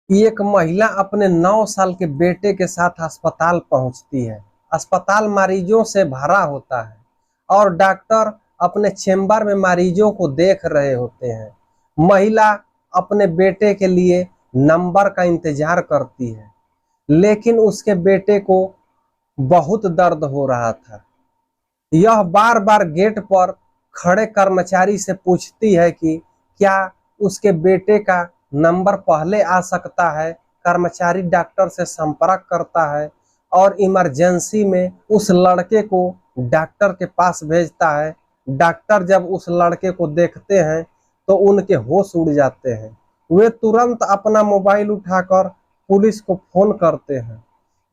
एक महिला अपने 9 साल के बेटे के साथ अस्पताल पहुंचती है। अस्पताल मरीजों से भरा होता है और डॉक्टर अपने चेंबर में मरीजों को देख रहे होते हैं। महिला अपने बेटे के लिए नंबर का इंतजार करती है, लेकिन उसके बेटे को बहुत दर्द हो रहा था। यह बार बार गेट पर खड़े कर्मचारी से पूछती है कि क्या उसके बेटे का नंबर पहले आ सकता है। कर्मचारी डॉक्टर से संपर्क करता है और इमरजेंसी में उस लड़के को डॉक्टर के पास भेजता है। डॉक्टर जब उस लड़के को देखते हैं तो उनके होश उड़ जाते हैं। वे तुरंत अपना मोबाइल उठाकर पुलिस को फोन करते हैं।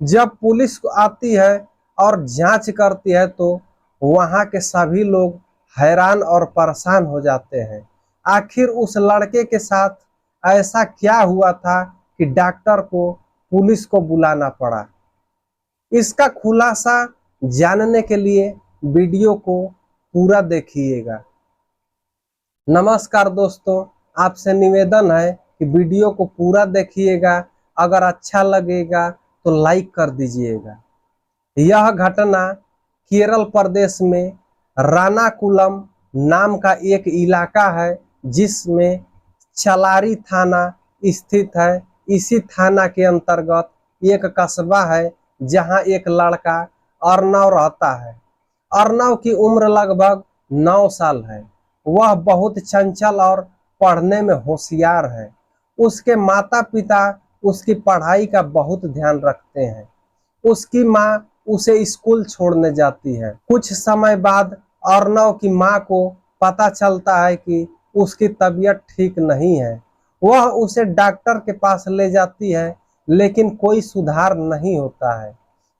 जब पुलिस आती है और जांच करती है तो वहां के सभी लोग हैरान और परेशान हो जाते हैं। आखिर उस लड़के के साथ ऐसा क्या हुआ था कि डॉक्टर को पुलिस को बुलाना पड़ा। इसका खुलासा जानने के लिए वीडियो को पूरा देखिएगा। नमस्कार दोस्तों, आपसे निवेदन है कि वीडियो को पूरा देखिएगा। अगर अच्छा लगेगा तो लाइक कर दीजिएगा। यह घटना केरल प्रदेश में रानाकुलम नाम का एक इलाका है, जिसमें चलारी थाना स्थित है। इसी थाना के अंतर्गत एक कस्बा है जहां एक लड़का अर्नव रहता है। अर्नव की उम्र लगभग 9 साल है। वह बहुत चंचल और पढ़ने में होशियार है। उसके माता पिता उसकी पढ़ाई का बहुत ध्यान रखते हैं। उसकी माँ उसे स्कूल छोड़ने जाती है। कुछ समय बाद अर्नव की माँ को पता चलता है कि उसकी तबीयत ठीक नहीं है। वह उसे डॉक्टर के पास ले जाती है, लेकिन कोई सुधार नहीं होता है।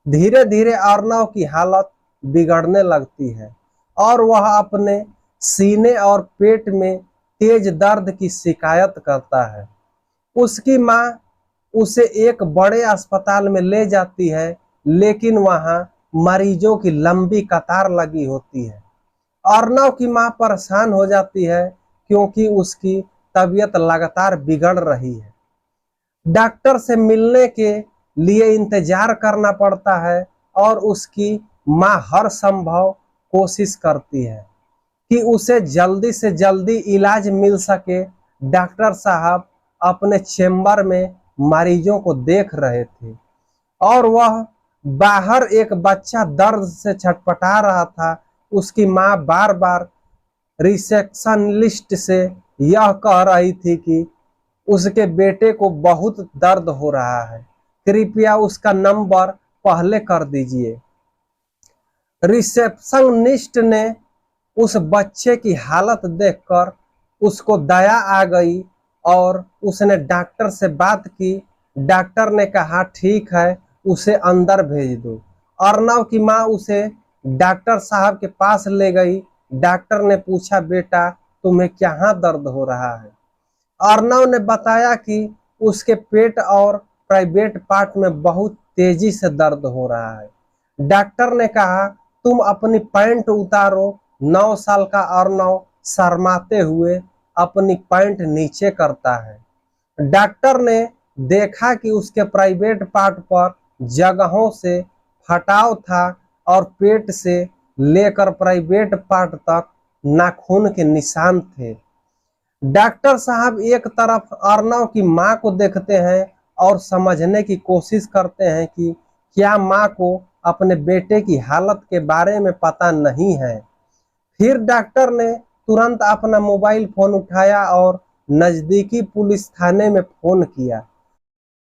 धीरे धीरे अर्नव की हालत बिगड़ने लगती है और वह अपने सीने और पेट में तेज दर्द की शिकायत करता है। उसकी माँ उसे एक बड़े अस्पताल में ले जाती है, लेकिन वहां मरीजों की लंबी कतार लगी होती है। अर्नव की मां परेशान हो जाती है क्योंकि उसकी तबीयत लगातार बिगड़ रही है। डॉक्टर से मिलने के लिए इंतजार करना पड़ता है और उसकी मां हर संभव कोशिश करती है कि उसे जल्दी से जल्दी इलाज मिल सके। डॉक्टर साहब अपने चेंबर में मरीजों को देख रहे थे और वह बाहर एक बच्चा दर्द से छटपटा रहा था। उसकी माँ बार बार रिसेप्शनिस्ट से यह कह रही थी कि उसके बेटे को बहुत दर्द हो रहा है, कृपया उसका नंबर पहले कर दीजिए। रिसेप्शनिस्ट ने उस बच्चे की हालत देखकर उसको दया आ गई और उसने डॉक्टर से बात की। डॉक्टर ने कहा ठीक है, उसे अंदर भेज दो। अर्नव की माँ उसे डॉक्टर साहब के पास ले गई। डॉक्टर ने पूछा, बेटा तुम्हें कहाँ दर्द हो रहा है। अर्नव ने बताया कि उसके पेट और प्राइवेट पार्ट में बहुत तेजी से दर्द हो रहा है। डॉक्टर ने कहा, तुम अपनी पैंट उतारो। 9 साल का अर्नव शर्माते हुए अपनी पैंट नीचे करता है। डॉक्टर ने देखा कि उसके प्राइवेट पार्ट पर जगहों से फटाव था और पेट से लेकर प्राइवेट पार्ट तक नाखून के निशान थे। डॉक्टर साहब एक तरफ अर्नव की मां को देखते हैं और समझने की कोशिश करते हैं कि क्या मां को अपने बेटे की हालत के बारे में पता नहीं है। फिर डॉक्टर ने तुरंत अपना मोबाइल फोन उठाया और नजदीकी पुलिस थाने में फोन किया।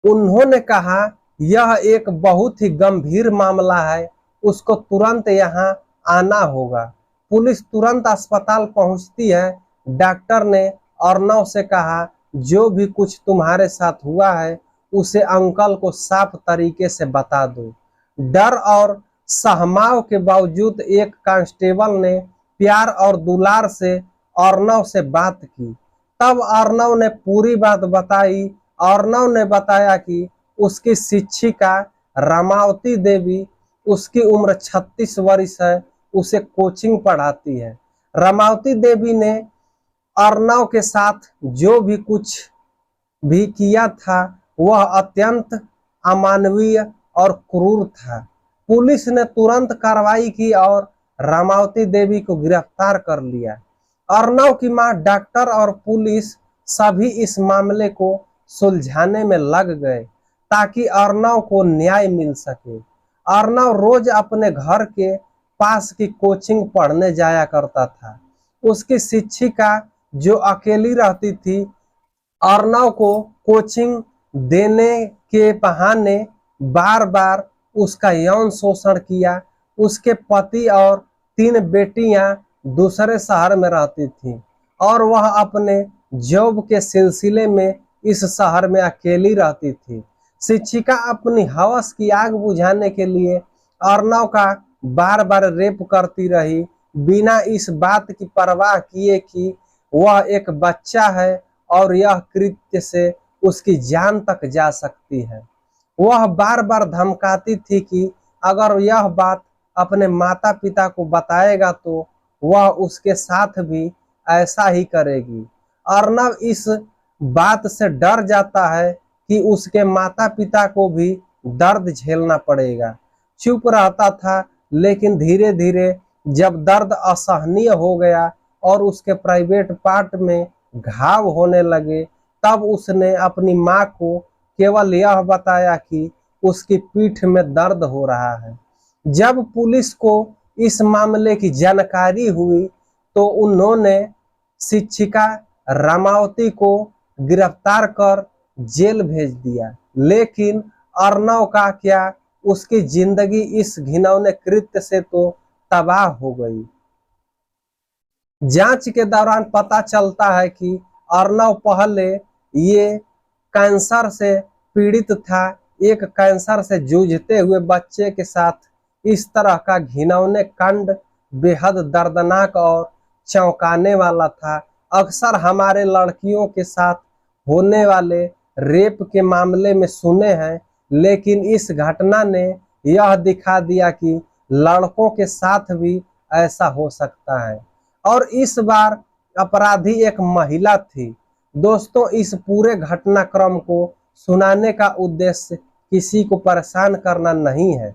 उन्होंने कहा, यह एक बहुत ही गंभीर मामला है, उसको तुरंत यहाँ आना होगा। पुलिस तुरंत अस्पताल पहुंचती है। डॉक्टर ने अर्नव से कहा, जो भी कुछ तुम्हारे साथ हुआ है उसे अंकल को साफ तरीके से बता दो। डर और सहमाव के बावजूद एक कांस्टेबल ने प्यार और दुलार से अर्नव से बात की। तब अर्नव ने पूरी बात बताई। अर्नव ने बताया कि उसकी शिक्षिका रामावती देवी, उसकी उम्र 36 वर्ष है, उसे कोचिंग पढ़ाती है। रामावती देवी ने अर्नव के साथ जो भी कुछ भी किया था वह अत्यंत अमानवीय और क्रूर था। पुलिस ने तुरंत कार्रवाई की और रामावती देवी को गिरफ्तार कर लिया। अर्नव की मां, डॉक्टर और पुलिस सभी इस मामले को सुलझाने में लग गए ताकि अर्नव को न्याय मिल सके। अर्नव रोज अपने घर के पास की कोचिंग पढ़ने जाया करता था। उसकी शिक्षिका जो अकेली रहती थी, अर्नव को कोचिंग देने के बहाने बार बार उसका यौन शोषण किया। उसके पति और 3 बेटियां दूसरे शहर में रहती थीं और वह अपने जॉब के सिलसिले में इस शहर में अकेली रहती थी। शिक्षिका अपनी हवस की आग बुझाने के लिए अर्नव का बार बार रेप करती रही, बिना इस बात की परवाह किए कि वह एक बच्चा है और यह कृत्य से उसकी जान तक जा सकती है। वह बार बार धमकाती थी कि अगर यह बात अपने माता पिता को बताएगा तो वह उसके साथ भी ऐसा ही करेगी। अर्नव इस बात से डर जाता है कि उसके माता पिता को भी दर्द झेलना पड़ेगा। चुप रहता था, लेकिन धीरे धीरे जब दर्द असहनीय हो गया और उसके प्राइवेट पार्ट में घाव होने लगे, तब उसने अपनी मां को केवल यह बताया कि उसकी पीठ में दर्द हो रहा है। जब पुलिस को इस मामले की जानकारी हुई तो उन्होंने शिक्षिका रामावती को गिरफ्तार कर जेल भेज दिया। लेकिन अर्नव का क्या, उसकी जिंदगी इस घिनौने कृत्य से तो तबाह हो गई। जांच के दौरान पता चलता है कि अर्नव पहले ये कैंसर से पीड़ित था। एक कैंसर से जूझते हुए बच्चे के साथ इस तरह का घिनौने कांड बेहद दर्दनाक और चौंकाने वाला था। अक्सर हमारे लड़कियों के साथ होने वाले रेप के मामले में सुने हैं, लेकिन इस घटना ने यह दिखा दिया कि लड़कों के साथ भी ऐसा हो सकता है। और इस बार अपराधी एक महिला थी। दोस्तों, इस पूरे घटनाक्रम को सुनाने का उद्देश्य किसी को परेशान करना नहीं है,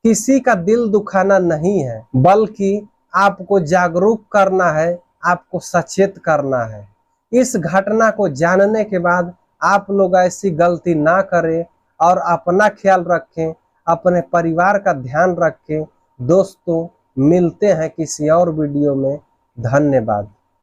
किसी का दिल दुखाना नहीं है, बल्कि आपको जागरूक करना है, आपको सचेत करना है। इस घटना को जानने के बाद आप लोग ऐसी गलती ना करें और अपना ख्याल रखें, अपने परिवार का ध्यान रखें। दोस्तों, मिलते हैं किसी और वीडियो में। धन्यवाद।